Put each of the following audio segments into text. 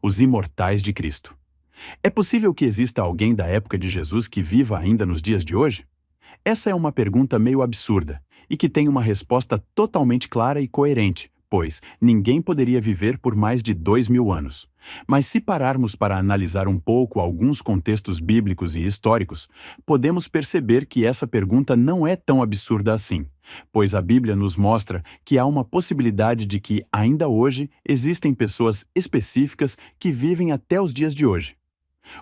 os imortais de Cristo. É possível que exista alguém da época de Jesus que viva ainda nos dias de hoje? Essa é uma pergunta meio absurda e que tem uma resposta totalmente clara e coerente, pois ninguém poderia viver por mais de 2000 anos. Mas se pararmos para analisar um pouco alguns contextos bíblicos e históricos, podemos perceber que essa pergunta não é tão absurda assim, pois a Bíblia nos mostra que há uma possibilidade de que, ainda hoje, existem pessoas específicas que vivem até os dias de hoje.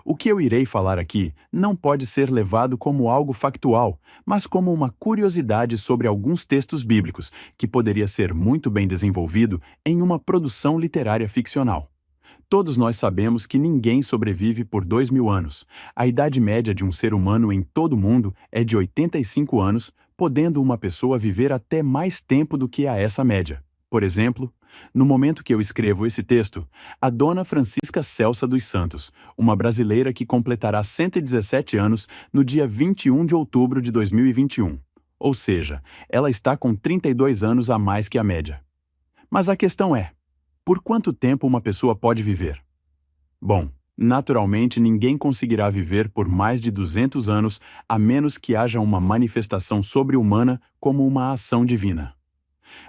O que eu irei falar aqui não pode ser levado como algo factual, mas como uma curiosidade sobre alguns textos bíblicos, que poderia ser muito bem desenvolvido em uma produção literária ficcional. Todos nós sabemos que ninguém sobrevive por 2000 anos. A idade média de um ser humano em todo o mundo é de 85 anos, podendo uma pessoa viver até mais tempo do que essa média. Por exemplo, no momento que eu escrevo esse texto, a dona Francisca Celsa dos Santos, uma brasileira que completará 117 anos no dia 21 de outubro de 2021. Ou seja, ela está com 32 anos a mais que a média. Mas a questão é: por quanto tempo uma pessoa pode viver? Bom, naturalmente ninguém conseguirá viver por mais de 200 anos a menos que haja uma manifestação sobre-humana como uma ação divina.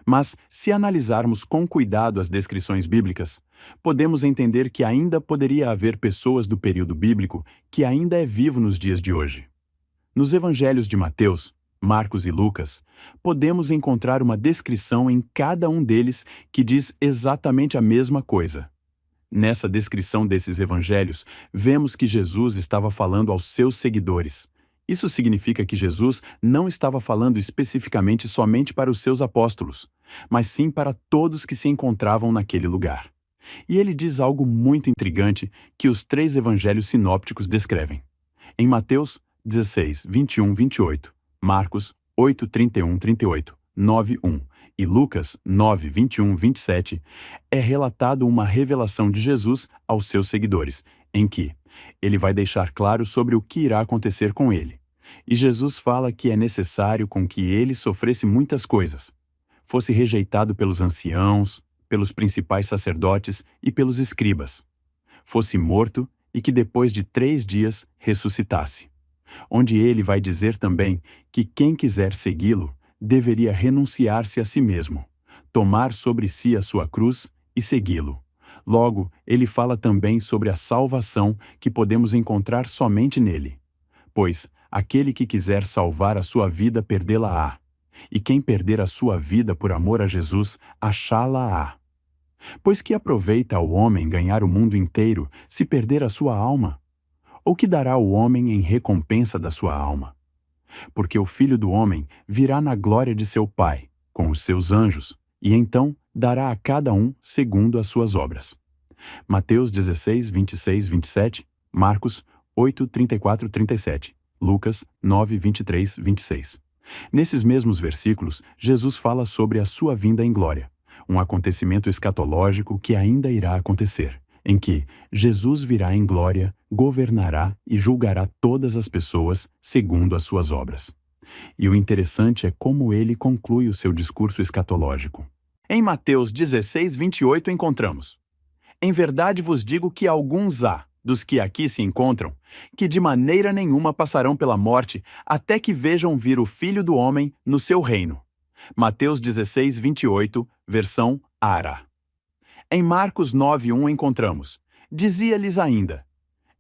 Mas, se analisarmos com cuidado as descrições bíblicas, podemos entender que ainda poderia haver pessoas do período bíblico que ainda é vivo nos dias de hoje. Nos evangelhos de Mateus, Marcos e Lucas, podemos encontrar uma descrição em cada um deles que diz exatamente a mesma coisa. Nessa descrição desses evangelhos, vemos que Jesus estava falando aos seus seguidores. Isso significa que Jesus não estava falando especificamente somente para os seus apóstolos, mas sim para todos que se encontravam naquele lugar. E ele diz algo muito intrigante que os 3 evangelhos sinópticos descrevem. Em Mateus 16, 21, 28, Marcos 8, 31, 38, 9, 1 e Lucas 9, 21, 27, é relatado uma revelação de Jesus aos seus seguidores, em que ele vai deixar claro sobre o que irá acontecer com ele. E Jesus fala que é necessário com que ele sofresse muitas coisas, fosse rejeitado pelos anciãos, pelos principais sacerdotes e pelos escribas, fosse morto e que depois de 3 dias ressuscitasse. Onde ele vai dizer também que quem quiser segui-lo deveria renunciar-se a si mesmo, tomar sobre si a sua cruz e segui-lo. Logo, ele fala também sobre a salvação que podemos encontrar somente nele. Pois aquele que quiser salvar a sua vida perdê-la-á, e quem perder a sua vida por amor a Jesus, achá-la-á. Pois que aproveita ao homem ganhar o mundo inteiro se perder a sua alma? Ou que dará o homem em recompensa da sua alma? Porque o Filho do Homem virá na glória de seu Pai, com os seus anjos, e então dará a cada um segundo as suas obras. Mateus 16, 26, 27, Marcos 8, 34, 37, Lucas 9, 23, 26. Nesses mesmos versículos, Jesus fala sobre a sua vinda em glória, um acontecimento escatológico que ainda irá acontecer, em que Jesus virá em glória, governará e julgará todas as pessoas segundo as suas obras. E o interessante é como ele conclui o seu discurso escatológico. Em Mateus 16, 28 encontramos: Em verdade vos digo que alguns há, dos que aqui se encontram, que de maneira nenhuma passarão pela morte até que vejam vir o Filho do Homem no seu reino. Mateus 16, 28, versão Ara. Em Marcos 9, 1 encontramos: Dizia-lhes ainda: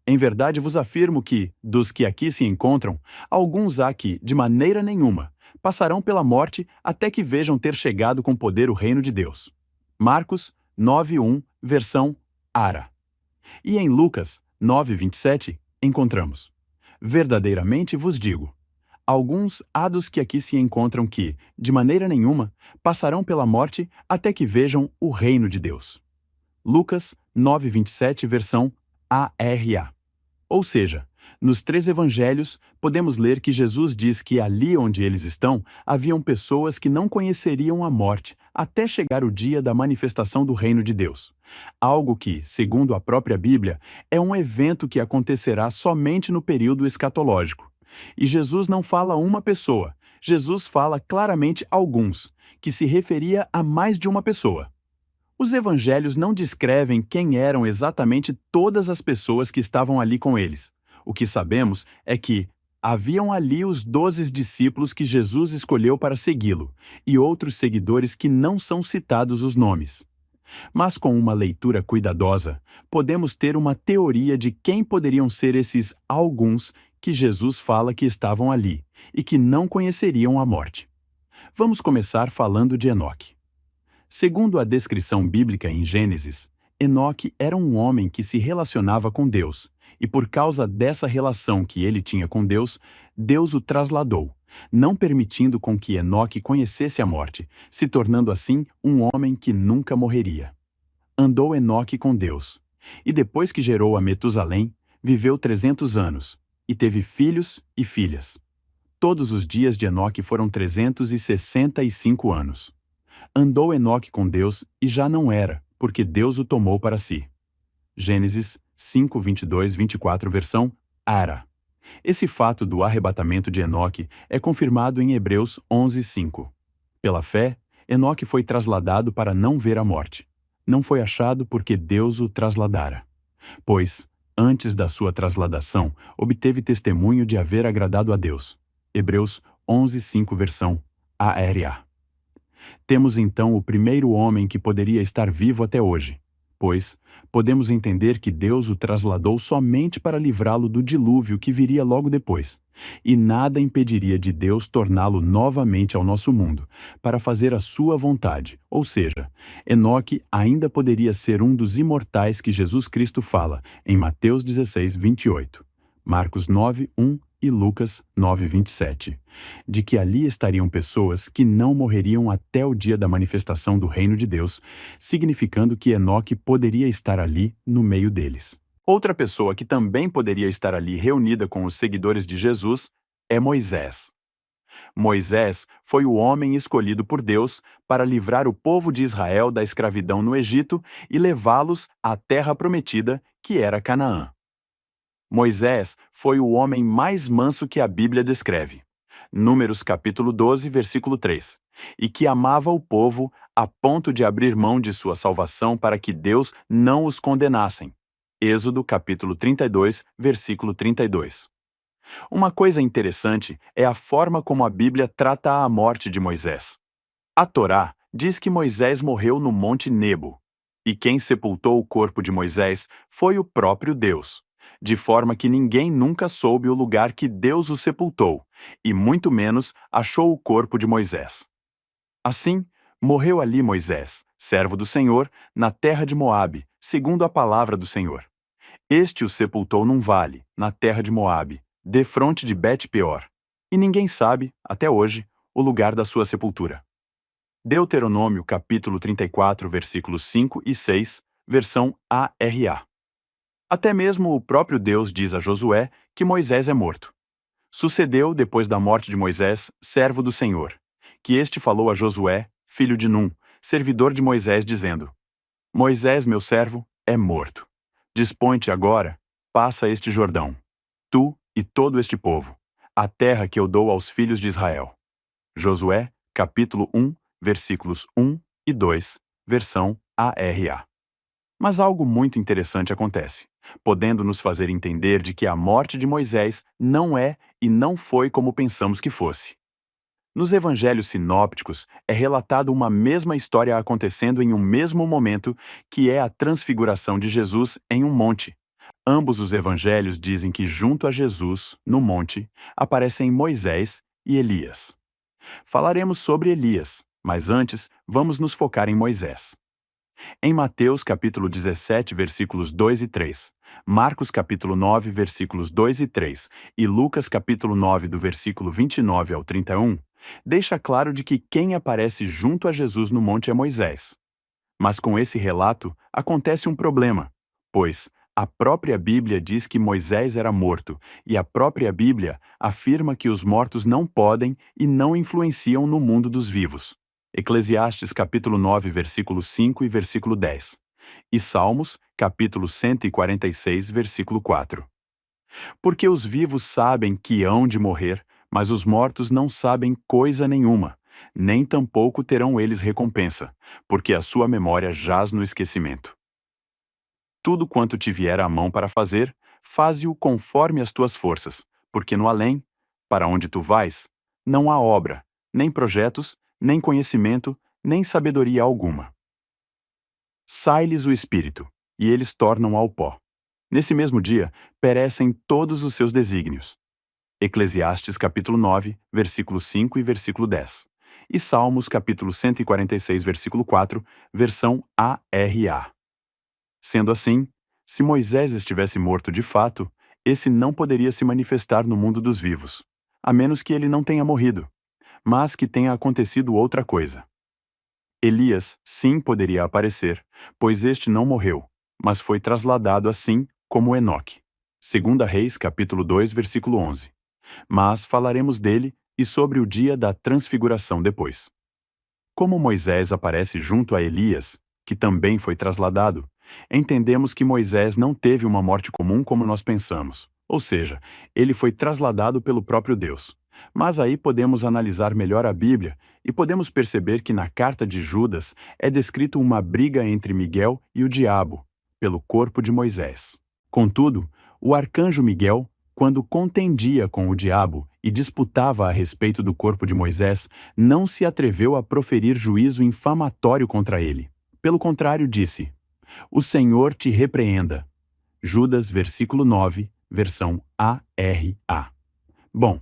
Em verdade vos afirmo que, dos que aqui se encontram, alguns há que, de maneira nenhuma, passarão pela morte até que vejam ter chegado com poder o reino de Deus. Marcos 9, 1, versão Ara. E em Lucas 9, 27, encontramos: Verdadeiramente vos digo, alguns há dos que aqui se encontram que, de maneira nenhuma, passarão pela morte até que vejam o reino de Deus. Lucas 9, 27, versão ARA. Ou seja, nos 3 evangelhos, podemos ler que Jesus diz que ali onde eles estão, haviam pessoas que não conheceriam a morte até chegar o dia da manifestação do reino de Deus. Algo que, segundo a própria Bíblia, é um evento que acontecerá somente no período escatológico. E Jesus não fala uma pessoa, Jesus fala claramente alguns, que se referia a mais de uma pessoa. Os evangelhos não descrevem quem eram exatamente todas as pessoas que estavam ali com eles. O que sabemos é que haviam ali os 12 discípulos que Jesus escolheu para segui-lo, e outros seguidores que não são citados os nomes. Mas com uma leitura cuidadosa, podemos ter uma teoria de quem poderiam ser esses alguns que Jesus fala que estavam ali e que não conheceriam a morte. Vamos começar falando de Enoque. Segundo a descrição bíblica em Gênesis, Enoque era um homem que se relacionava com Deus, e por causa dessa relação que ele tinha com Deus, Deus o trasladou, não permitindo com que Enoque conhecesse a morte, se tornando assim um homem que nunca morreria. Andou Enoque com Deus, e depois que gerou a Metusalém, viveu 300 anos, e teve filhos e filhas. Todos os dias de Enoque foram 365 anos. Andou Enoque com Deus e já não era, porque Deus o tomou para si. Gênesis 5, 22, 24, versão Ara. Esse fato do arrebatamento de Enoque é confirmado em Hebreus 11, 5. Pela fé, Enoque foi trasladado para não ver a morte. Não foi achado porque Deus o trasladara. Pois, antes da sua trasladação, obteve testemunho de haver agradado a Deus. Hebreus 11, 5, versão ARA. Temos então o primeiro homem que poderia estar vivo até hoje, pois podemos entender que Deus o trasladou somente para livrá-lo do dilúvio que viria logo depois, e nada impediria de Deus torná-lo novamente ao nosso mundo, para fazer a sua vontade, ou seja, Enoque ainda poderia ser um dos imortais que Jesus Cristo fala em Mateus 16, 28, Marcos 9, 1 e Lucas 9, 27, de que ali estariam pessoas que não morreriam até o dia da manifestação do reino de Deus, significando que Enoque poderia estar ali no meio deles. Outra pessoa que também poderia estar ali reunida com os seguidores de Jesus é Moisés. Moisés foi o homem escolhido por Deus para livrar o povo de Israel da escravidão no Egito e levá-los à terra prometida, que era Canaã. Moisés foi o homem mais manso que a Bíblia descreve. Números capítulo 12, versículo 3. E que amava o povo a ponto de abrir mão de sua salvação para que Deus não os condenassem. Êxodo capítulo 32, versículo 32. Uma coisa interessante é a forma como a Bíblia trata a morte de Moisés. A Torá diz que Moisés morreu no Monte Nebo, e quem sepultou o corpo de Moisés foi o próprio Deus, de forma que ninguém nunca soube o lugar que Deus o sepultou, e muito menos achou o corpo de Moisés. Assim, morreu ali Moisés, servo do Senhor, na terra de Moabe, segundo a palavra do Senhor. Este o sepultou num vale, na terra de Moabe, defronte de Bet-peor, e ninguém sabe, até hoje, o lugar da sua sepultura. Deuteronômio capítulo 34, versículos 5 e 6, versão ARA. Até mesmo o próprio Deus diz a Josué que Moisés é morto. Sucedeu, depois da morte de Moisés, servo do Senhor, que este falou a Josué, filho de Num, servidor de Moisés, dizendo: Moisés, meu servo, é morto. Dispõe-te agora, passa este Jordão, tu e todo este povo, a terra que eu dou aos filhos de Israel. Josué, capítulo 1, versículos 1 e 2, versão ARA. Mas algo muito interessante acontece, podendo nos fazer entender de que a morte de Moisés não é e não foi como pensamos que fosse. Nos evangelhos sinópticos é relatada uma mesma história acontecendo em um mesmo momento, que é a transfiguração de Jesus em um monte. Ambos os evangelhos dizem que junto a Jesus, no monte, aparecem Moisés e Elias. Falaremos sobre Elias, mas antes vamos nos focar em Moisés. Em Mateus capítulo 17, versículos 2 e 3, Marcos capítulo 9, versículos 2 e 3 e Lucas capítulo 9, do versículo 29 ao 31, deixa claro de que quem aparece junto a Jesus no monte é Moisés. Mas com esse relato acontece um problema, pois a própria Bíblia diz que Moisés era morto, e a própria Bíblia afirma que os mortos não podem e não influenciam no mundo dos vivos. Eclesiastes capítulo 9, versículo 5 e versículo 10. E Salmos, capítulo 146, versículo 4. Porque os vivos sabem que hão de morrer, mas os mortos não sabem coisa nenhuma, nem tampouco terão eles recompensa, porque a sua memória jaz no esquecimento. Tudo quanto te vier à mão para fazer, faze-o conforme as tuas forças, porque no além, para onde tu vais, não há obra, nem projetos, nem conhecimento, nem sabedoria alguma. Sai-lhes o espírito, e eles tornam ao pó. Nesse mesmo dia, perecem todos os seus desígnios. Eclesiastes capítulo 9, versículo 5 e versículo 10. E Salmos capítulo 146, versículo 4, versão ARA. Sendo assim, se Moisés estivesse morto de fato, esse não poderia se manifestar no mundo dos vivos, a menos que ele não tenha morrido, mas que tenha acontecido outra coisa. Elias sim poderia aparecer, pois este não morreu, mas foi trasladado assim como Enoque. 2 Reis capítulo 2, versículo 11. Mas falaremos dele e sobre o dia da transfiguração depois. Como Moisés aparece junto a Elias, que também foi trasladado, entendemos que Moisés não teve uma morte comum como nós pensamos, ou seja, ele foi trasladado pelo próprio Deus. Mas aí podemos analisar melhor a Bíblia e podemos perceber que na carta de Judas é descrito uma briga entre Miguel e o diabo, pelo corpo de Moisés. Contudo, o arcanjo Miguel, quando contendia com o diabo e disputava a respeito do corpo de Moisés, não se atreveu a proferir juízo infamatório contra ele. Pelo contrário, disse: "O Senhor te repreenda." Judas, versículo 9, versão ARA. Bom,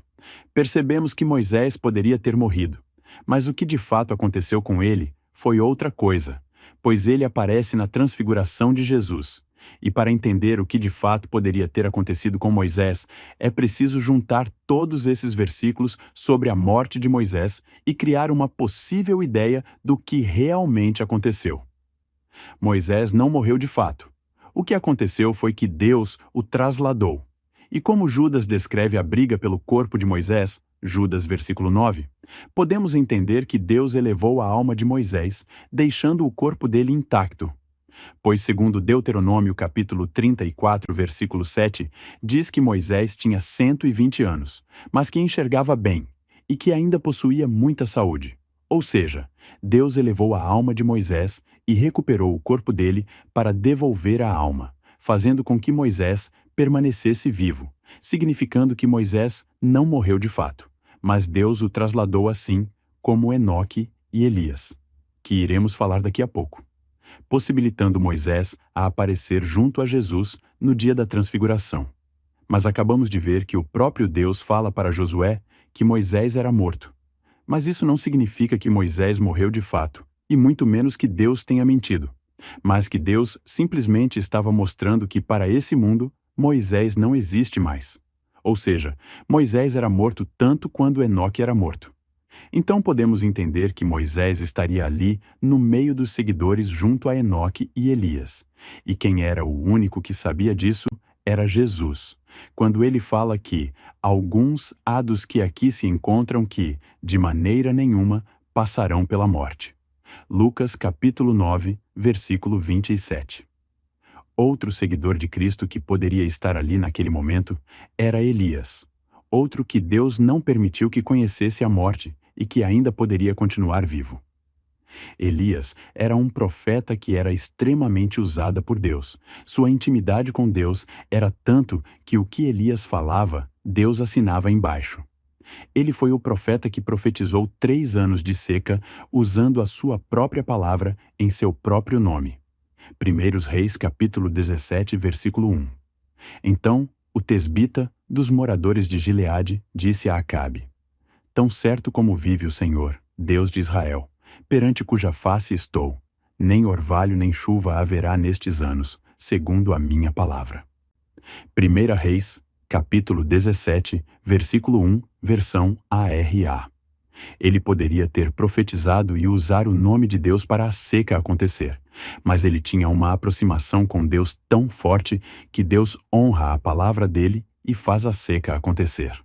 percebemos que Moisés poderia ter morrido, mas o que de fato aconteceu com ele foi outra coisa, pois ele aparece na transfiguração de Jesus. E para entender o que de fato poderia ter acontecido com Moisés, é preciso juntar todos esses versículos sobre a morte de Moisés e criar uma possível ideia do que realmente aconteceu. Moisés não morreu de fato. O que aconteceu foi que Deus o trasladou. E como Judas descreve a briga pelo corpo de Moisés, Judas versículo 9, podemos entender que Deus elevou a alma de Moisés, deixando o corpo dele intacto. Pois segundo Deuteronômio capítulo 34, versículo 7, diz que Moisés tinha 120 anos, mas que enxergava bem, e que ainda possuía muita saúde. Ou seja, Deus elevou a alma de Moisés e recuperou o corpo dele para devolver a alma, fazendo com que Moisés permanecesse vivo, significando que Moisés não morreu de fato, mas Deus o trasladou assim como Enoque e Elias, que iremos falar daqui a pouco, possibilitando Moisés a aparecer junto a Jesus no dia da transfiguração. Mas acabamos de ver que o próprio Deus fala para Josué que Moisés era morto. Mas isso não significa que Moisés morreu de fato, e muito menos que Deus tenha mentido, mas que Deus simplesmente estava mostrando que para esse mundo, Moisés não existe mais. Ou seja, Moisés era morto tanto quanto Enoque era morto. Então podemos entender que Moisés estaria ali no meio dos seguidores junto a Enoque e Elias. E quem era o único que sabia disso era Jesus, quando ele fala que alguns há dos que aqui se encontram que, de maneira nenhuma, passarão pela morte. Lucas capítulo 9, versículo 27. Outro seguidor de Cristo que poderia estar ali naquele momento era Elias, outro que Deus não permitiu que conhecesse a morte e que ainda poderia continuar vivo. Elias era um profeta que era extremamente usado por Deus. Sua intimidade com Deus era tanto que o que Elias falava, Deus assinava embaixo. Ele foi o profeta que profetizou 3 anos de seca usando a sua própria palavra em seu próprio nome. 1 Reis capítulo 17, versículo 1. Então, o tesbita dos moradores de Gileade disse a Acabe: "Tão certo como vive o Senhor, Deus de Israel, perante cuja face estou, nem orvalho nem chuva haverá nestes anos, segundo a minha palavra." 1 Reis, capítulo 17, versículo 1, versão ARA. Ele poderia ter profetizado e usar o nome de Deus para a seca acontecer, mas ele tinha uma aproximação com Deus tão forte que Deus honra a palavra dele e faz a seca acontecer.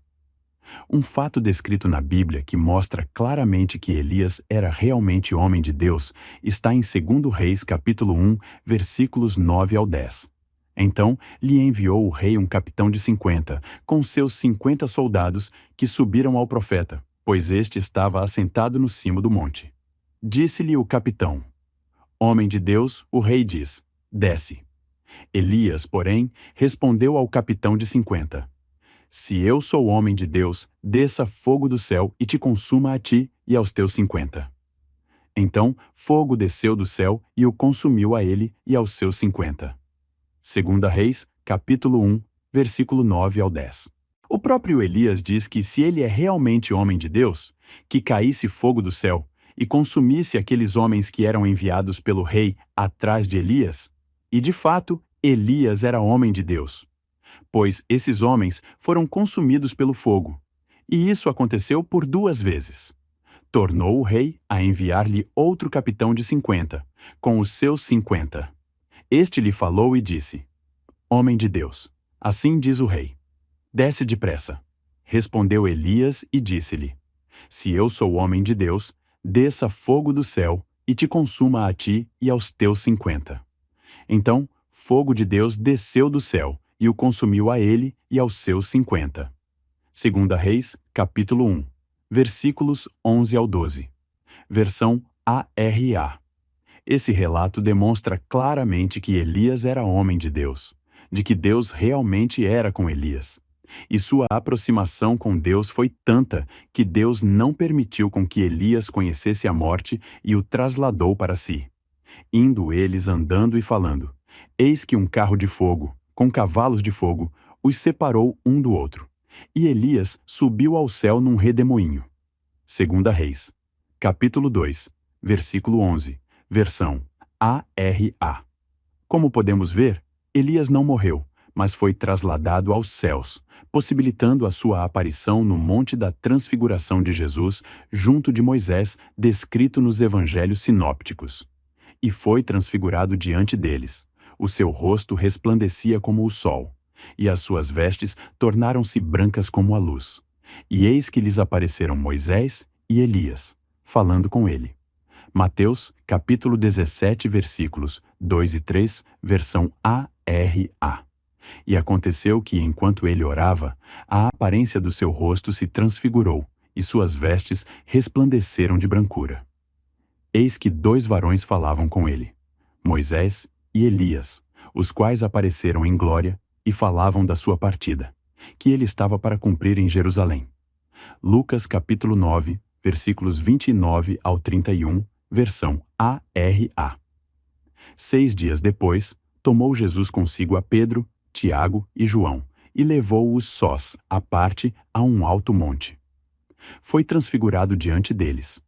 Um fato descrito na Bíblia que mostra claramente que Elias era realmente homem de Deus está em 2 Reis capítulo 1, versículos 9 ao 10. Então lhe enviou o rei um capitão de 50, com seus 50 soldados, que subiram ao profeta, pois este estava assentado no cimo do monte. Disse-lhe o capitão: Homem de Deus, o rei diz: desce. Elias, porém, respondeu ao capitão de 50: Se eu sou homem de Deus, desça fogo do céu e te consuma a ti e aos teus 50. Então, fogo desceu do céu e o consumiu a ele e aos seus 50. 2 Reis, capítulo 1, versículo 9 ao 10. O próprio Elias diz que se ele é realmente homem de Deus, que caísse fogo do céu e consumisse aqueles homens que eram enviados pelo rei atrás de Elias, e de fato, Elias era homem de Deus, pois esses homens foram consumidos pelo fogo, e isso aconteceu por 2 vezes. Tornou o rei a enviar-lhe outro capitão de 50, com os seus 50. Este lhe falou e disse: Homem de Deus, assim diz o rei: desce depressa. Respondeu Elias e disse-lhe: Se eu sou homem de Deus, desça fogo do céu e te consuma a ti e aos teus 50. Então, fogo de Deus desceu do céu e o consumiu a ele e aos seus 50. 2 Reis, capítulo 1, versículos 11 ao 12. Versão ARA. Esse relato demonstra claramente que Elias era homem de Deus, de que Deus realmente era com Elias. E sua aproximação com Deus foi tanta que Deus não permitiu com que Elias conhecesse a morte e o trasladou para si. Indo eles andando e falando, eis que um carro de fogo, com cavalos de fogo, os separou um do outro. E Elias subiu ao céu num redemoinho. 2 Reis, capítulo 2, versículo 11, versão ARA. Como podemos ver, Elias não morreu, mas foi trasladado aos céus, possibilitando a sua aparição no Monte da Transfiguração de Jesus, junto de Moisés, descrito nos evangelhos sinópticos. E foi transfigurado diante deles. O seu rosto resplandecia como o sol, e as suas vestes tornaram-se brancas como a luz. E eis que lhes apareceram Moisés e Elias, falando com ele. Mateus, capítulo 17, versículos 2 e 3, versão ARA. E aconteceu que, enquanto ele orava, a aparência do seu rosto se transfigurou, e suas vestes resplandeceram de brancura. Eis que 2 varões falavam com ele, Moisés e Elias, os quais apareceram em glória e falavam da sua partida, que ele estava para cumprir em Jerusalém. Lucas capítulo 9, versículos 29 ao 31, versão ARA. 6 dias depois, tomou Jesus consigo a Pedro, Tiago e João, e levou-os sós, à parte, a um alto monte. Foi transfigurado diante deles.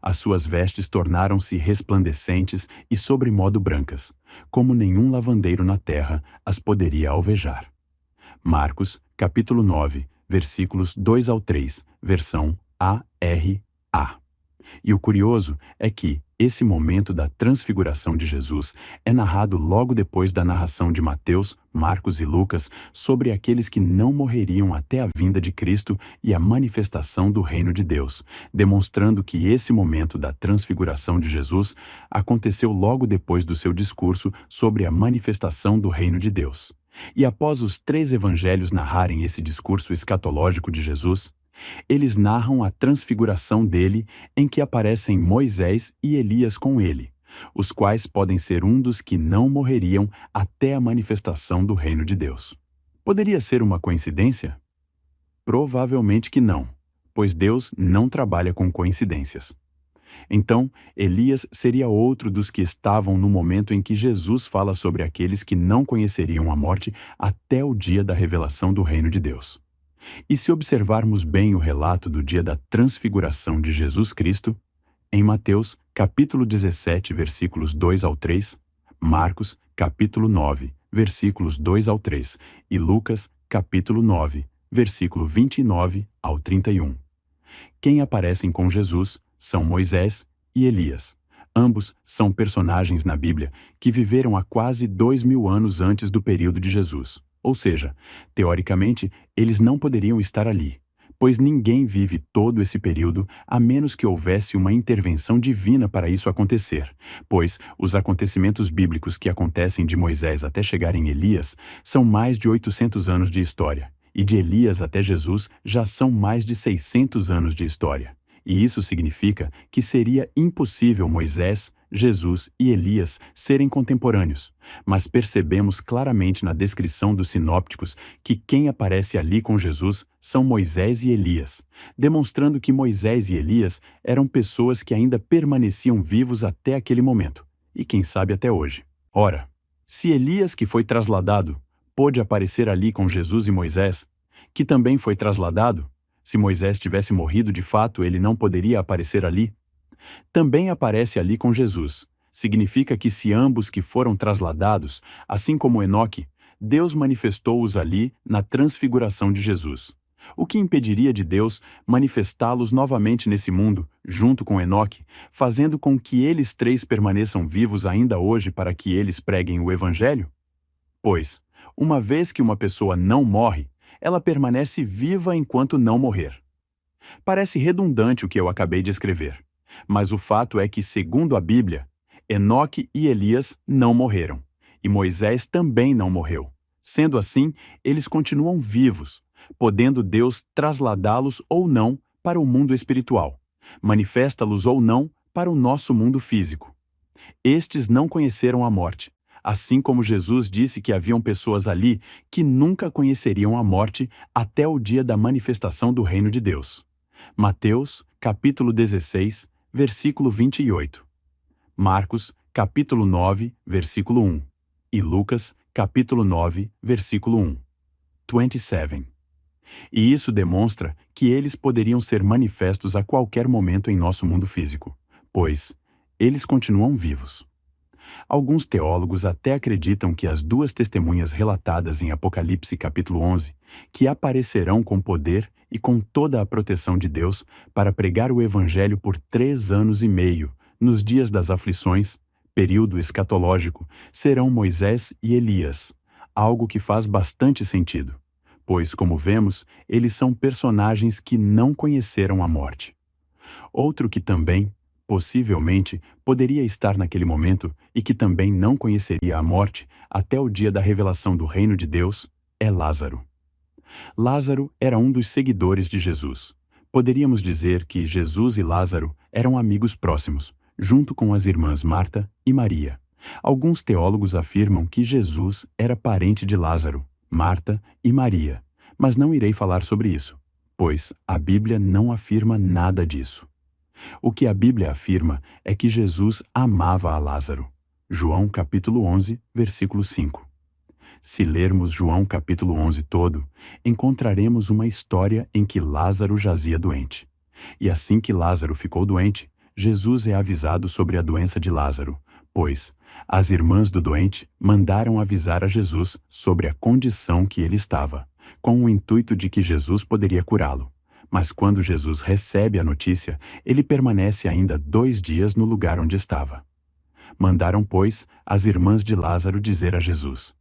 As suas vestes tornaram-se resplandecentes e sobremodo brancas, como nenhum lavandeiro na terra as poderia alvejar. Marcos, capítulo 9, versículos 2 ao 3, versão ARA. E o curioso é que esse momento da transfiguração de Jesus é narrado logo depois da narração de Mateus, Marcos e Lucas sobre aqueles que não morreriam até a vinda de Cristo e a manifestação do reino de Deus, demonstrando que esse momento da transfiguração de Jesus aconteceu logo depois do seu discurso sobre a manifestação do reino de Deus. E após os 3 evangelhos narrarem esse discurso escatológico de Jesus, eles narram a transfiguração dele, em que aparecem Moisés e Elias com ele, os quais podem ser um dos que não morreriam até a manifestação do reino de Deus. Poderia ser uma coincidência? Provavelmente que não, pois Deus não trabalha com coincidências. Então, Elias seria outro dos que estavam no momento em que Jesus fala sobre aqueles que não conheceriam a morte até o dia da revelação do reino de Deus. E se observarmos bem o relato do dia da transfiguração de Jesus Cristo, em Mateus, capítulo 17, versículos 2 ao 3, Marcos, capítulo 9, versículos 2 ao 3, e Lucas, capítulo 9, versículo 29 ao 31. Quem aparecem com Jesus são Moisés e Elias. Ambos são personagens na Bíblia que viveram há quase 2000 anos antes do período de Jesus. Ou seja, teoricamente, eles não poderiam estar ali, pois ninguém vive todo esse período a menos que houvesse uma intervenção divina para isso acontecer, pois os acontecimentos bíblicos que acontecem de Moisés até chegar em Elias são mais de 800 anos de história, e de Elias até Jesus já são mais de 600 anos de história. E isso significa que seria impossível Moisés, Jesus e Elias serem contemporâneos. Mas percebemos claramente na descrição dos sinópticos que quem aparece ali com Jesus são Moisés e Elias, demonstrando que Moisés e Elias eram pessoas que ainda permaneciam vivos até aquele momento, e quem sabe até hoje. Ora, se Elias, que foi trasladado, pôde aparecer ali com Jesus e Moisés, que também foi trasladado, se Moisés tivesse morrido de fato, ele não poderia aparecer ali, também aparece ali com Jesus. Significa que se ambos que foram trasladados, assim como Enoque, Deus manifestou-os ali na transfiguração de Jesus. O que impediria de Deus manifestá-los novamente nesse mundo, junto com Enoque, fazendo com que eles três permaneçam vivos ainda hoje para que eles preguem o Evangelho? Pois, uma vez que uma pessoa não morre, ela permanece viva enquanto não morrer. Parece redundante o que eu acabei de escrever, mas o fato é que, segundo a Bíblia, Enoque e Elias não morreram, e Moisés também não morreu. Sendo assim, eles continuam vivos, podendo Deus trasladá-los ou não para o mundo espiritual, manifesta-los ou não para o nosso mundo físico. Estes não conheceram a morte, assim como Jesus disse que haviam pessoas ali que nunca conheceriam a morte até o dia da manifestação do reino de Deus. Mateus, capítulo 16, versículo 28. Marcos, capítulo 9, versículo 1. E Lucas, capítulo 9, versículo 1. 27. E isso demonstra que eles poderiam ser manifestos a qualquer momento em nosso mundo físico, pois eles continuam vivos. Alguns teólogos até acreditam que as duas testemunhas relatadas em Apocalipse capítulo 11, que aparecerão com poder e com toda a proteção de Deus para pregar o Evangelho por 3 anos e meio, nos dias das aflições, período escatológico, serão Moisés e Elias, algo que faz bastante sentido, pois, como vemos, eles são personagens que não conheceram a morte. Outro que também, possivelmente, poderia estar naquele momento e que também não conheceria a morte até o dia da revelação do reino de Deus, é Lázaro. Lázaro era um dos seguidores de Jesus. Poderíamos dizer que Jesus e Lázaro eram amigos próximos, junto com as irmãs Marta e Maria. Alguns teólogos afirmam que Jesus era parente de Lázaro, Marta e Maria, mas não irei falar sobre isso, pois a Bíblia não afirma nada disso. O que a Bíblia afirma é que Jesus amava a Lázaro. João capítulo 11, versículo 5. Se lermos João capítulo 11 todo, encontraremos uma história em que Lázaro jazia doente. E assim que Lázaro ficou doente, Jesus é avisado sobre a doença de Lázaro, pois as irmãs do doente mandaram avisar a Jesus sobre a condição que ele estava, com o intuito de que Jesus poderia curá-lo. Mas quando Jesus recebe a notícia, ele permanece ainda 2 dias no lugar onde estava. Mandaram, pois, as irmãs de Lázaro dizer a Jesus: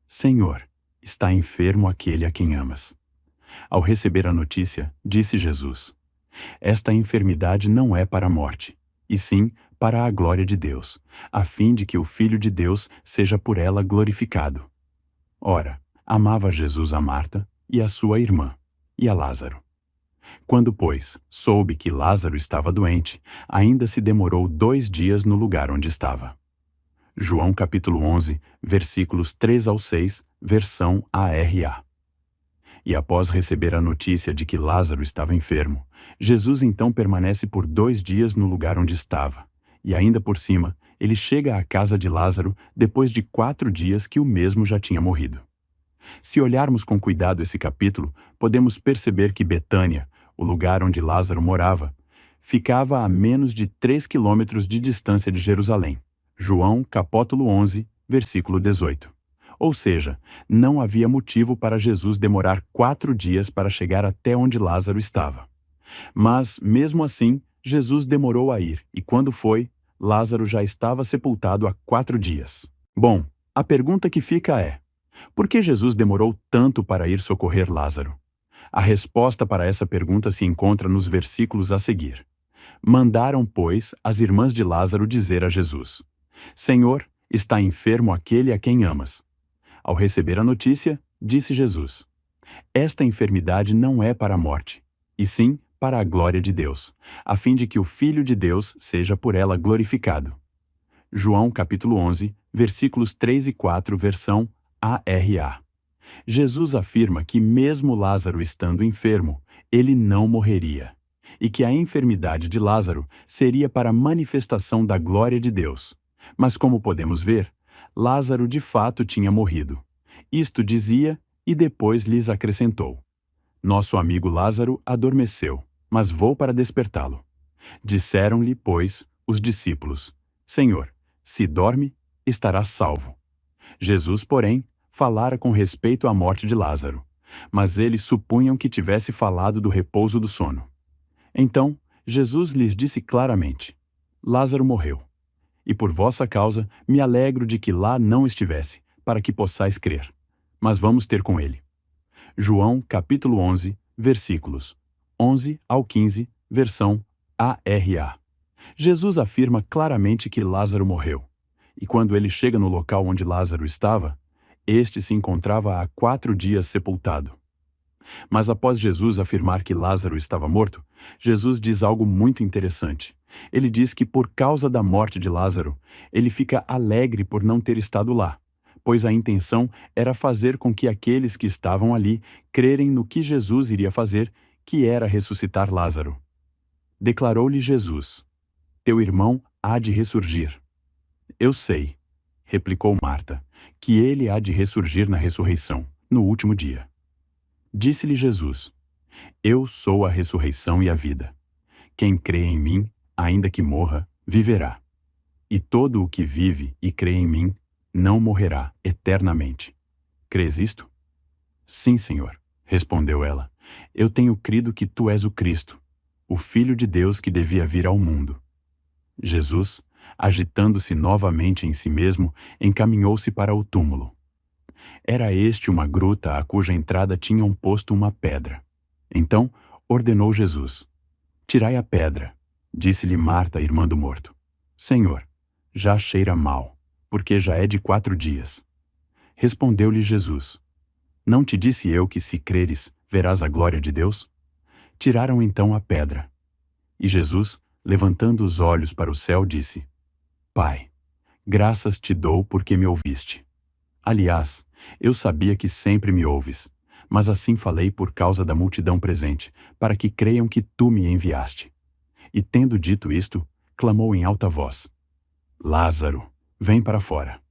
Senhor, está enfermo aquele a quem amas. Ao receber a notícia, disse Jesus: Esta enfermidade não é para a morte, e sim para a glória de Deus, a fim de que o Filho de Deus seja por ela glorificado. Ora, amava Jesus a Marta e a sua irmã, e a Lázaro. Quando, pois, soube que Lázaro estava doente, ainda se demorou 2 dias no lugar onde estava. João capítulo 11, versículos 3 ao 6, versão ARA. E após receber a notícia de que Lázaro estava enfermo, Jesus então permanece por 2 dias no lugar onde estava, e ainda por cima, ele chega à casa de Lázaro depois de 4 dias que o mesmo já tinha morrido. Se olharmos com cuidado esse capítulo, podemos perceber que Betânia, o lugar onde Lázaro morava, ficava a menos de 3 quilômetros de distância de Jerusalém. João, capítulo 11, versículo 18. Ou seja, não havia motivo para Jesus demorar 4 dias para chegar até onde Lázaro estava. Mas, mesmo assim, Jesus demorou a ir, e quando foi, Lázaro já estava sepultado há 4 dias. Bom, a pergunta que fica é: por que Jesus demorou tanto para ir socorrer Lázaro? A resposta para essa pergunta se encontra nos versículos a seguir. Mandaram, pois, as irmãs de Lázaro dizer a Jesus: Senhor, está enfermo aquele a quem amas. Ao receber a notícia, disse Jesus: Esta enfermidade não é para a morte, e sim para a glória de Deus, a fim de que o Filho de Deus seja por ela glorificado. João capítulo 11, versículos 3 e 4, versão ARA. Jesus afirma que mesmo Lázaro estando enfermo, ele não morreria, e que a enfermidade de Lázaro seria para a manifestação da glória de Deus. Mas como podemos ver, Lázaro de fato tinha morrido. Isto dizia e depois lhes acrescentou: Nosso amigo Lázaro adormeceu, mas vou para despertá-lo. Disseram-lhe, pois, os discípulos: Senhor, se dorme, estará salvo. Jesus, porém, falara com respeito à morte de Lázaro, mas eles supunham que tivesse falado do repouso do sono. Então, Jesus lhes disse claramente: Lázaro morreu, e por vossa causa me alegro de que lá não estivesse, para que possais crer. Mas vamos ter com ele. João capítulo 11, versículos 11 ao 15, versão ARA. Jesus afirma claramente que Lázaro morreu, e quando ele chega no local onde Lázaro estava, este se encontrava há 4 dias sepultado. Mas após Jesus afirmar que Lázaro estava morto, Jesus diz algo muito interessante. Ele diz que por causa da morte de Lázaro, ele fica alegre por não ter estado lá, pois a intenção era fazer com que aqueles que estavam ali crerem no que Jesus iria fazer, que era ressuscitar Lázaro. Declarou-lhe Jesus: Teu irmão há de ressurgir. Eu sei, replicou Marta, que ele há de ressurgir na ressurreição, no último dia. Disse-lhe Jesus: Eu sou a ressurreição e a vida. Quem crê em mim, ainda que morra, viverá. E todo o que vive e crê em mim, não morrerá eternamente. Crês isto? Sim, Senhor, respondeu ela. Eu tenho crido que tu és o Cristo, o Filho de Deus que devia vir ao mundo. Jesus, agitando-se novamente em si mesmo, encaminhou-se para o túmulo. Era este uma gruta a cuja entrada tinham posto uma pedra. Então, ordenou Jesus: Tirai a pedra. Disse-lhe Marta, irmã do morto: Senhor, já cheira mal, porque já é de 4 dias. Respondeu-lhe Jesus: Não te disse eu que, se creres, verás a glória de Deus? Tiraram então a pedra. E Jesus, levantando os olhos para o céu, disse: Pai, graças te dou porque me ouviste. Aliás, eu sabia que sempre me ouves, mas assim falei por causa da multidão presente, para que creiam que tu me enviaste. E tendo dito isto, clamou em alta voz: Lázaro, vem para fora.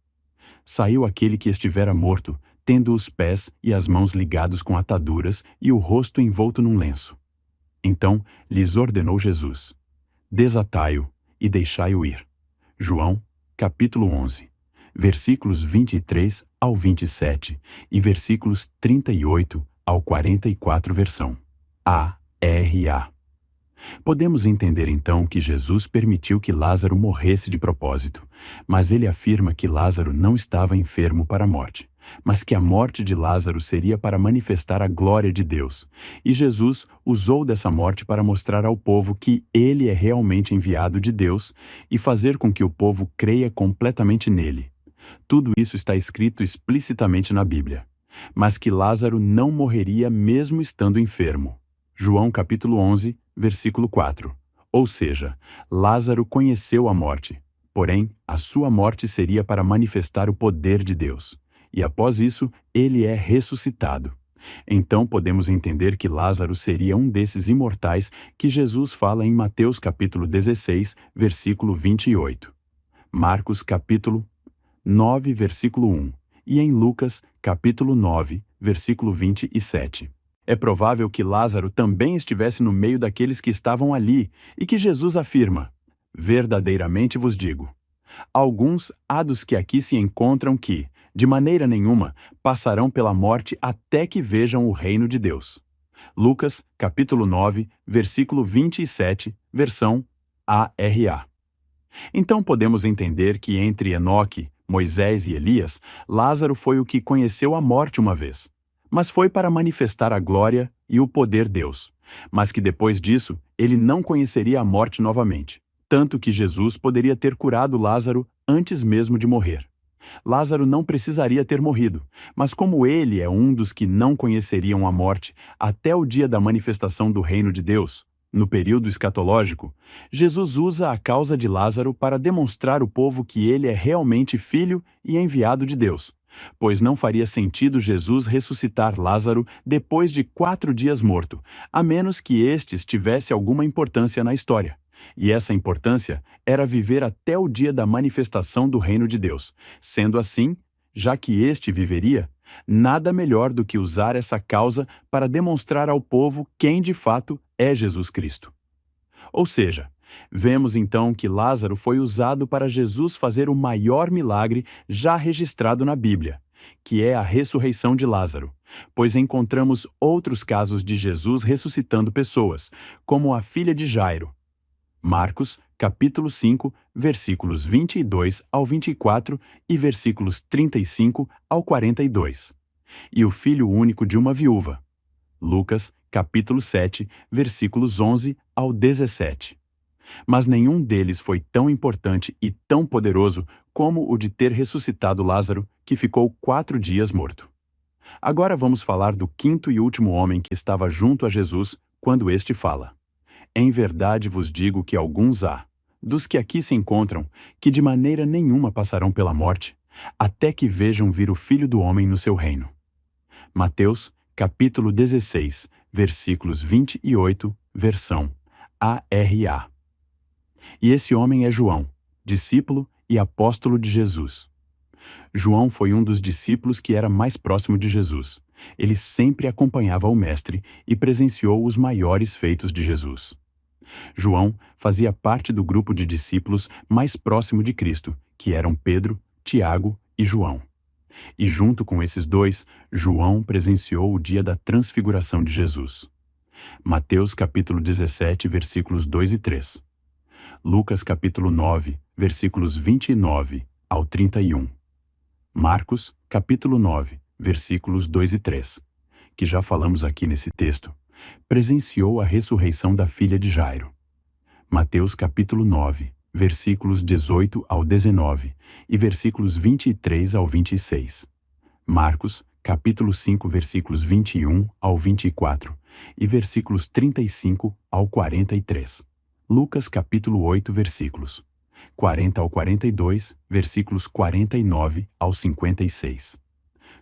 Saiu aquele que estivera morto, tendo os pés e as mãos ligados com ataduras e o rosto envolto num lenço. Então lhes ordenou Jesus: Desatai-o e deixai-o ir. João, capítulo 11, versículos 23 ao 27 e versículos 38 ao 44, versão ARA. Podemos entender então que Jesus permitiu que Lázaro morresse de propósito, mas ele afirma que Lázaro não estava enfermo para a morte, mas que a morte de Lázaro seria para manifestar a glória de Deus, e Jesus usou dessa morte para mostrar ao povo que ele é realmente enviado de Deus e fazer com que o povo creia completamente nele. Tudo isso está escrito explicitamente na Bíblia, mas que Lázaro não morreria mesmo estando enfermo. João capítulo 11, versículo 4. Ou seja, Lázaro conheceu a morte, porém a sua morte seria para manifestar o poder de Deus. E após isso, ele é ressuscitado. Então podemos entender que Lázaro seria um desses imortais que Jesus fala em Mateus capítulo 16, versículo 28. Marcos capítulo 9, versículo 1. E em Lucas capítulo 9, versículo 27. É provável que Lázaro também estivesse no meio daqueles que estavam ali e que Jesus afirma: Verdadeiramente vos digo, alguns há dos que aqui se encontram que, de maneira nenhuma, passarão pela morte até que vejam o reino de Deus. Lucas, capítulo 9, versículo 27, versão ARA. Então podemos entender que entre Enoque, Moisés e Elias, Lázaro foi o que conheceu a morte uma vez, mas foi para manifestar a glória e o poder de Deus, mas que depois disso ele não conheceria a morte novamente, tanto que Jesus poderia ter curado Lázaro antes mesmo de morrer. Lázaro não precisaria ter morrido, mas como ele é um dos que não conheceriam a morte até o dia da manifestação do reino de Deus, no período escatológico, Jesus usa a causa de Lázaro para demonstrar ao povo que ele é realmente filho e enviado de Deus, pois não faria sentido Jesus ressuscitar Lázaro depois de 4 dias morto, a menos que estes tivesse alguma importância na história. E essa importância era viver até o dia da manifestação do reino de Deus. Sendo assim, já que este viveria, nada melhor do que usar essa causa para demonstrar ao povo quem de fato é Jesus Cristo. Ou seja, vemos então que Lázaro foi usado para Jesus fazer o maior milagre já registrado na Bíblia, que é a ressurreição de Lázaro, pois encontramos outros casos de Jesus ressuscitando pessoas, como a filha de Jairo. Marcos, capítulo 5, versículos 22 ao 24 e versículos 35 ao 42. E o filho único de uma viúva. Lucas, capítulo 7, versículos 11 ao 17. Mas nenhum deles foi tão importante e tão poderoso como o de ter ressuscitado Lázaro, que ficou 4 dias morto. Agora vamos falar do quinto e último homem que estava junto a Jesus quando este fala. Em verdade vos digo que alguns há, dos que aqui se encontram, que de maneira nenhuma passarão pela morte, até que vejam vir o Filho do Homem no seu reino. Mateus, capítulo 16, versículos 28, versão ARA. E esse homem é João, discípulo e apóstolo de Jesus. João foi um dos discípulos que era mais próximo de Jesus. Ele sempre acompanhava o Mestre e presenciou os maiores feitos de Jesus. João fazia parte do grupo de discípulos mais próximo de Cristo, que eram Pedro, Tiago e João. E junto com esses dois, João presenciou o dia da transfiguração de Jesus. Mateus capítulo 17, versículos 2 e 3. Lucas capítulo 9, versículos 29 ao 31. Marcos capítulo 9, versículos 2 e 3, que já falamos aqui nesse texto, presenciou a ressurreição da filha de Jairo. Mateus capítulo 9, versículos 18 ao 19 e versículos 23 ao 26. Marcos capítulo 5, versículos 21 ao 24 e versículos 35 ao 43. Lucas capítulo 8, versículos 40 ao 42, versículos 49 ao 56.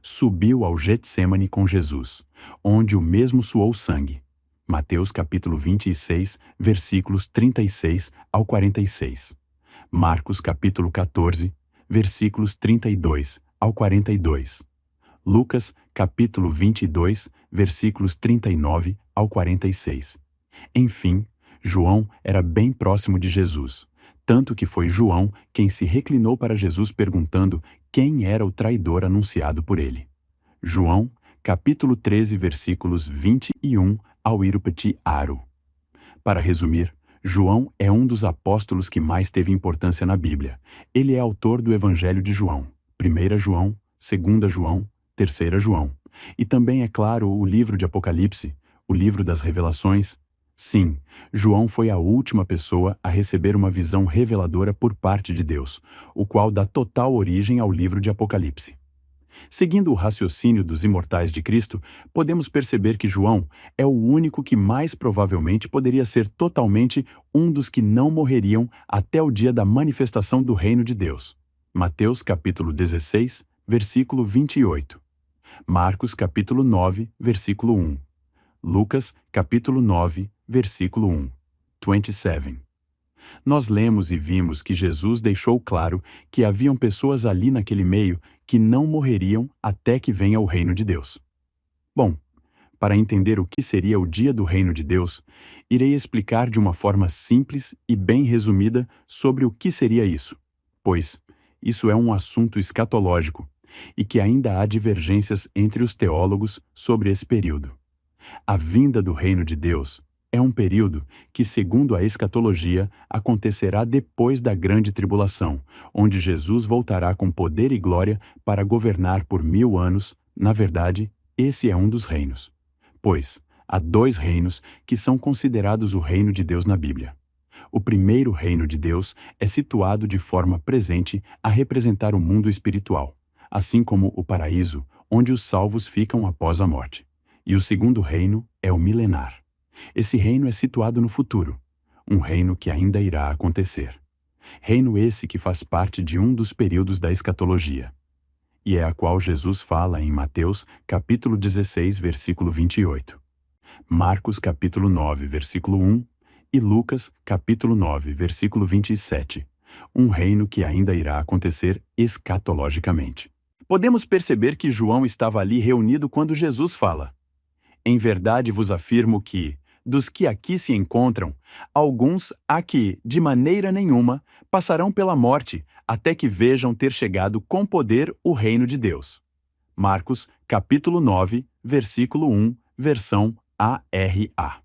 Subiu ao Getsêmani com Jesus, onde o mesmo suou sangue. Mateus capítulo 26, versículos 36 ao 46. Marcos capítulo 14, versículos 32 ao 42. Lucas capítulo 22, versículos 39 ao 46. Enfim, João era bem próximo de Jesus, tanto que foi João quem se reclinou para Jesus perguntando quem era o traidor anunciado por ele. João, capítulo 13, versículos 21 ao Irupati Aro. Para resumir, João é um dos apóstolos que mais teve importância na Bíblia. Ele é autor do Evangelho de João, 1 João, 2 João, 3 João. E também, é claro, o livro de Apocalipse, o livro das Revelações. Sim, João foi a última pessoa a receber uma visão reveladora por parte de Deus, o qual dá total origem ao livro de Apocalipse. Seguindo o raciocínio dos imortais de Cristo, podemos perceber que João é o único que mais provavelmente poderia ser totalmente um dos que não morreriam até o dia da manifestação do reino de Deus. Mateus capítulo 16, versículo 28. Marcos capítulo 9, versículo 1. Lucas capítulo 9, versículo 1. 27. Nós lemos e vimos que Jesus deixou claro que haviam pessoas ali naquele meio que não morreriam até que venha o reino de Deus. Bom, para entender o que seria o dia do reino de Deus, irei explicar de uma forma simples e bem resumida sobre o que seria isso, pois isso é um assunto escatológico e que ainda há divergências entre os teólogos sobre esse período. A vinda do reino de Deus é um período que, segundo a escatologia, acontecerá depois da grande tribulação, onde Jesus voltará com poder e glória para governar por 1000 anos. Na verdade, esse é um dos reinos. Pois há 2 reinos que são considerados o reino de Deus na Bíblia. O primeiro reino de Deus é situado de forma presente a representar o mundo espiritual, assim como o paraíso, onde os salvos ficam após a morte. E o segundo reino é o milenar. Esse reino é situado no futuro, um reino que ainda irá acontecer. Reino esse que faz parte de um dos períodos da escatologia, e é a qual Jesus fala em Mateus, capítulo 16, versículo 28, Marcos, capítulo 9, versículo 1, e Lucas, capítulo 9, versículo 27, um reino que ainda irá acontecer escatologicamente. Podemos perceber que João estava ali reunido quando Jesus fala: "Em verdade vos afirmo que, dos que aqui se encontram, alguns há que, de maneira nenhuma, passarão pela morte, até que vejam ter chegado com poder o reino de Deus." Marcos, capítulo 9, versículo 1, versão ARA.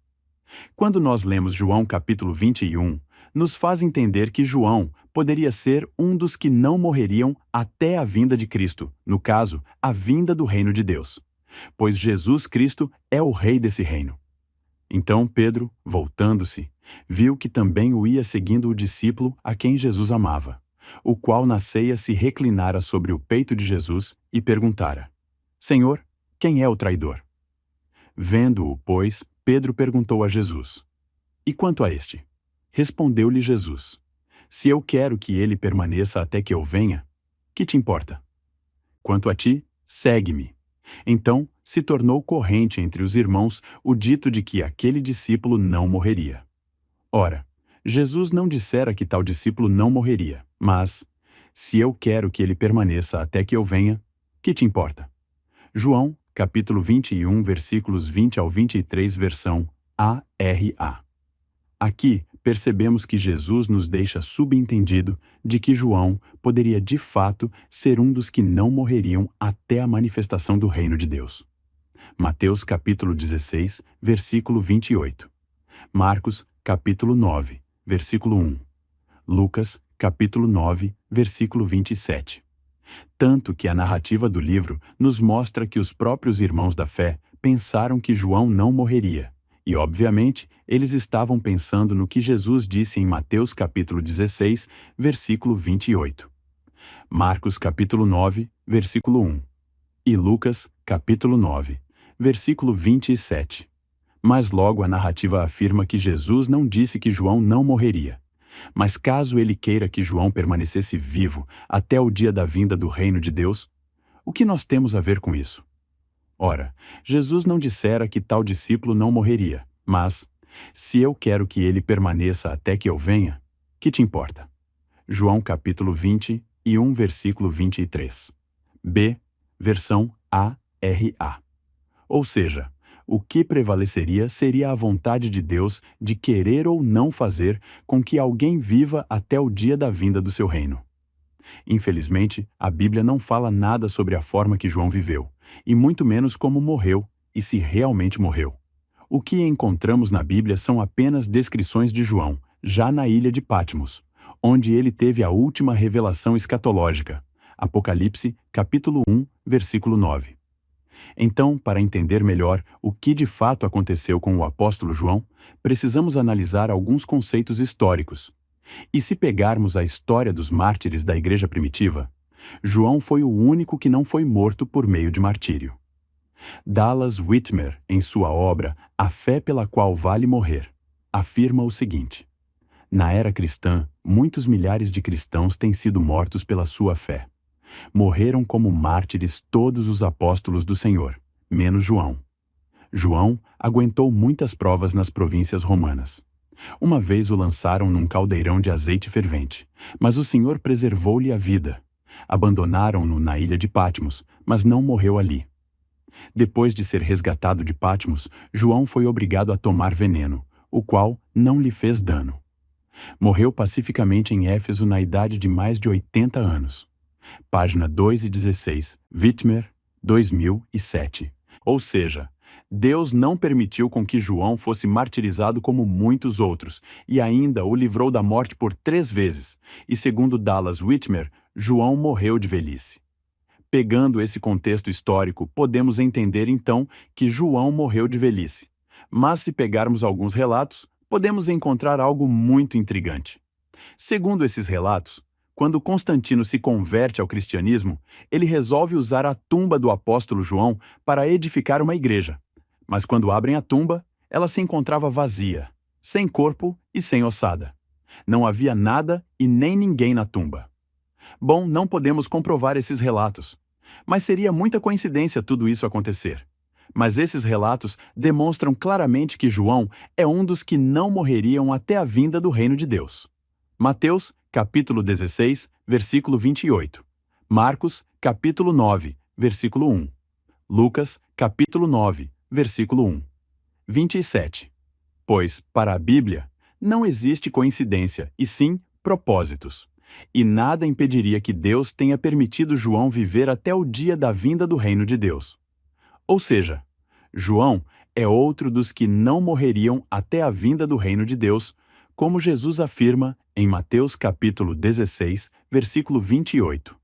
Quando nós lemos João capítulo 21, nos faz entender que João poderia ser um dos que não morreriam até a vinda de Cristo, no caso, a vinda do reino de Deus, pois Jesus Cristo é o rei desse reino. Então Pedro, voltando-se, viu que também o ia seguindo o discípulo a quem Jesus amava, o qual na ceia se reclinara sobre o peito de Jesus e perguntara: "Senhor, quem é o traidor?" Vendo-o, pois, Pedro perguntou a Jesus: "E quanto a este?" Respondeu-lhe Jesus: "Se eu quero que ele permaneça até que eu venha, que te importa? Quanto a ti, segue-me." Então se tornou corrente entre os irmãos o dito de que aquele discípulo não morreria. Ora, Jesus não dissera que tal discípulo não morreria, mas: "Se eu quero que ele permaneça até que eu venha, que te importa?" João, capítulo 21, versículos 20 ao 23, versão ARA. Aqui percebemos que Jesus nos deixa subentendido de que João poderia de fato ser um dos que não morreriam até a manifestação do reino de Deus. Mateus capítulo 16, versículo 28. Marcos capítulo 9, versículo 1. Lucas capítulo 9, versículo 27. Tanto que a narrativa do livro nos mostra que os próprios irmãos da fé pensaram que João não morreria. E, obviamente, eles estavam pensando no que Jesus disse em Mateus capítulo 16, versículo 28. Marcos capítulo 9, versículo 1. E Lucas capítulo 9, versículo 27. Mas logo a narrativa afirma que Jesus não disse que João não morreria. Mas caso ele queira que João permanecesse vivo até o dia da vinda do reino de Deus, o que nós temos a ver com isso? Ora, Jesus não dissera que tal discípulo não morreria, mas: "Se eu quero que ele permaneça até que eu venha, que te importa?" João capítulo 21, versículo 23. B, versão ARA. Ou seja, o que prevaleceria seria a vontade de Deus de querer ou não fazer com que alguém viva até o dia da vinda do seu reino. Infelizmente, a Bíblia não fala nada sobre a forma que João viveu, e muito menos como morreu, e se realmente morreu. O que encontramos na Bíblia são apenas descrições de João, já na ilha de Patmos, onde ele teve a última revelação escatológica. Apocalipse, capítulo 1, versículo 9. Então, para entender melhor o que de fato aconteceu com o apóstolo João, precisamos analisar alguns conceitos históricos. E se pegarmos a história dos mártires da igreja primitiva, João foi o único que não foi morto por meio de martírio. Dallas Whitmer, em sua obra A Fé pela Qual Vale Morrer, afirma o seguinte: "Na era cristã, muitos milhares de cristãos têm sido mortos pela sua fé. Morreram como mártires todos os apóstolos do Senhor, menos João. João aguentou muitas provas nas províncias romanas. Uma vez o lançaram num caldeirão de azeite fervente, mas o Senhor preservou-lhe a vida. Abandonaram-no na ilha de Patmos, mas não morreu ali. Depois de ser resgatado de Patmos, João foi obrigado a tomar veneno, o qual não lhe fez dano. Morreu pacificamente em Éfeso na idade de mais de 80 anos. Página 2 e 16, Whitmer, 2007. Ou seja, Deus não permitiu com que João fosse martirizado como muitos outros, e ainda o livrou da morte por 3 vezes. E segundo Dallas Whitmer, João morreu de velhice. Pegando esse contexto histórico, podemos entender então que João morreu de velhice. Mas se pegarmos alguns relatos, podemos encontrar algo muito intrigante. Segundo esses relatos, quando Constantino se converte ao cristianismo, ele resolve usar a tumba do apóstolo João para edificar uma igreja. Mas quando abrem a tumba, ela se encontrava vazia, sem corpo e sem ossada. Não havia nada e nem ninguém na tumba. Bom, não podemos comprovar esses relatos, mas seria muita coincidência tudo isso acontecer. Mas esses relatos demonstram claramente que João é um dos que não morreriam até a vinda do reino de Deus. Mateus, capítulo 16, versículo 28. Marcos, capítulo 9, versículo 1. Lucas, capítulo 9, versículo 1. 27. Pois, para a Bíblia, não existe coincidência, e sim propósitos. E nada impediria que Deus tenha permitido João viver até o dia da vinda do reino de Deus. Ou seja, João é outro dos que não morreriam até a vinda do reino de Deus, como Jesus afirma em Mateus capítulo 16, versículo 28.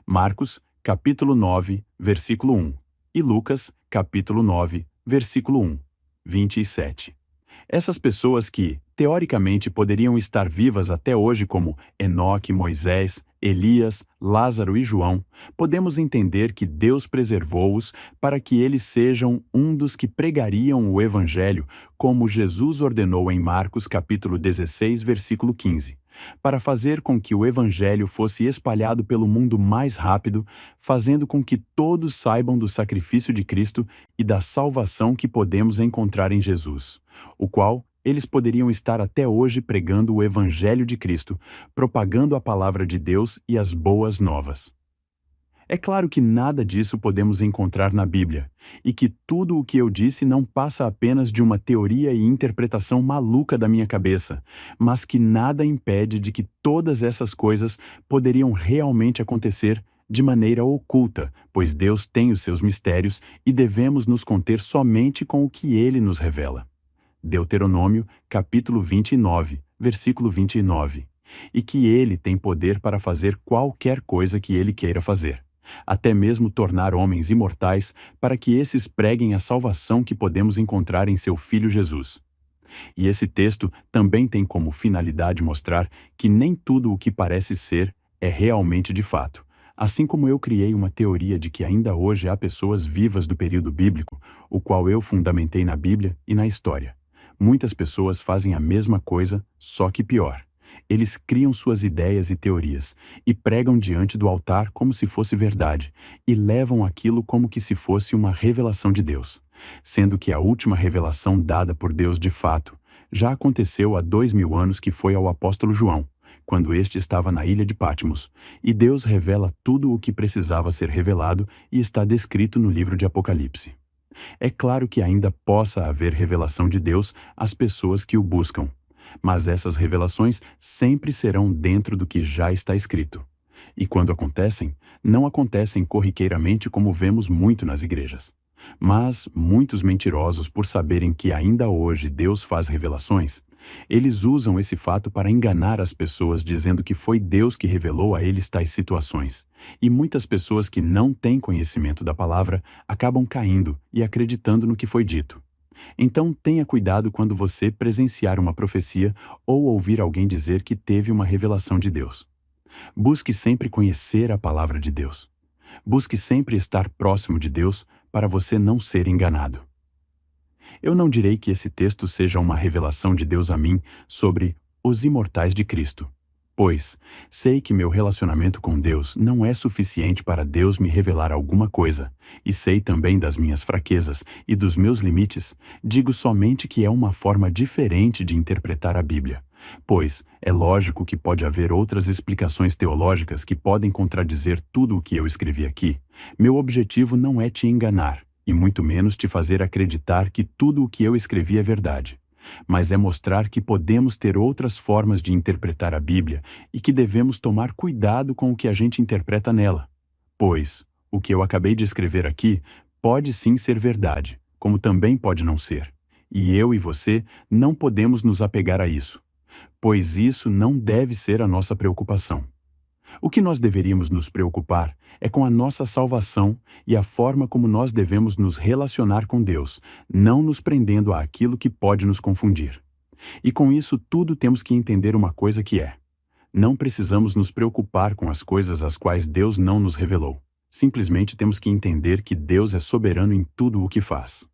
Marcos, capítulo 9, versículo 1. E Lucas, capítulo 9, versículo 1, 27. Essas pessoas que, teoricamente, poderiam estar vivas até hoje como Enoque, Moisés, Elias, Lázaro e João, podemos entender que Deus preservou-os para que eles sejam um dos que pregariam o Evangelho, como Jesus ordenou em Marcos capítulo 16, versículo 15, para fazer com que o Evangelho fosse espalhado pelo mundo mais rápido, fazendo com que todos saibam do sacrifício de Cristo e da salvação que podemos encontrar em Jesus, o qual eles poderiam estar até hoje pregando o Evangelho de Cristo, propagando a palavra de Deus e as boas novas. É claro que nada disso podemos encontrar na Bíblia, e que tudo o que eu disse não passa apenas de uma teoria e interpretação maluca da minha cabeça, mas que nada impede de que todas essas coisas poderiam realmente acontecer de maneira oculta, pois Deus tem os seus mistérios e devemos nos conter somente com o que Ele nos revela. Deuteronômio, capítulo 29, versículo 29. E que Ele tem poder para fazer qualquer coisa que Ele queira fazer, até mesmo tornar homens imortais para que esses preguem a salvação que podemos encontrar em seu Filho Jesus. E esse texto também tem como finalidade mostrar que nem tudo o que parece ser é realmente de fato. Assim como eu criei uma teoria de que ainda hoje há pessoas vivas do período bíblico, o qual eu fundamentei na Bíblia e na história. Muitas pessoas fazem a mesma coisa, só que pior. Eles criam suas ideias e teorias, e pregam diante do altar como se fosse verdade, e levam aquilo como que se fosse uma revelação de Deus, sendo que a última revelação dada por Deus de fato já aconteceu há 2000 anos, que foi ao apóstolo João, quando este estava na ilha de Patmos, e Deus revela tudo o que precisava ser revelado e está descrito no livro de Apocalipse. É claro que ainda possa haver revelação de Deus às pessoas que o buscam, mas essas revelações sempre serão dentro do que já está escrito. E quando acontecem, não acontecem corriqueiramente como vemos muito nas igrejas. Mas muitos mentirosos, por saberem que ainda hoje Deus faz revelações, eles usam esse fato para enganar as pessoas, dizendo que foi Deus que revelou a eles tais situações. E muitas pessoas que não têm conhecimento da palavra acabam caindo e acreditando no que foi dito. Então tenha cuidado quando você presenciar uma profecia ou ouvir alguém dizer que teve uma revelação de Deus. Busque sempre conhecer a palavra de Deus. Busque sempre estar próximo de Deus para você não ser enganado. Eu não direi que esse texto seja uma revelação de Deus a mim sobre os imortais de Cristo, pois sei que meu relacionamento com Deus não é suficiente para Deus me revelar alguma coisa, e sei também das minhas fraquezas e dos meus limites. Digo somente que é uma forma diferente de interpretar a Bíblia, pois é lógico que pode haver outras explicações teológicas que podem contradizer tudo o que eu escrevi aqui. Meu objetivo não é te enganar, e muito menos te fazer acreditar que tudo o que eu escrevi é verdade, mas é mostrar que podemos ter outras formas de interpretar a Bíblia e que devemos tomar cuidado com o que a gente interpreta nela, pois o que eu acabei de escrever aqui pode sim ser verdade, como também pode não ser, e eu e você não podemos nos apegar a isso, pois isso não deve ser a nossa preocupação. O que nós deveríamos nos preocupar é com a nossa salvação e a forma como nós devemos nos relacionar com Deus, não nos prendendo àquilo que pode nos confundir. E com isso tudo temos que entender uma coisa que é: não precisamos nos preocupar com as coisas às quais Deus não nos revelou. Simplesmente temos que entender que Deus é soberano em tudo o que faz.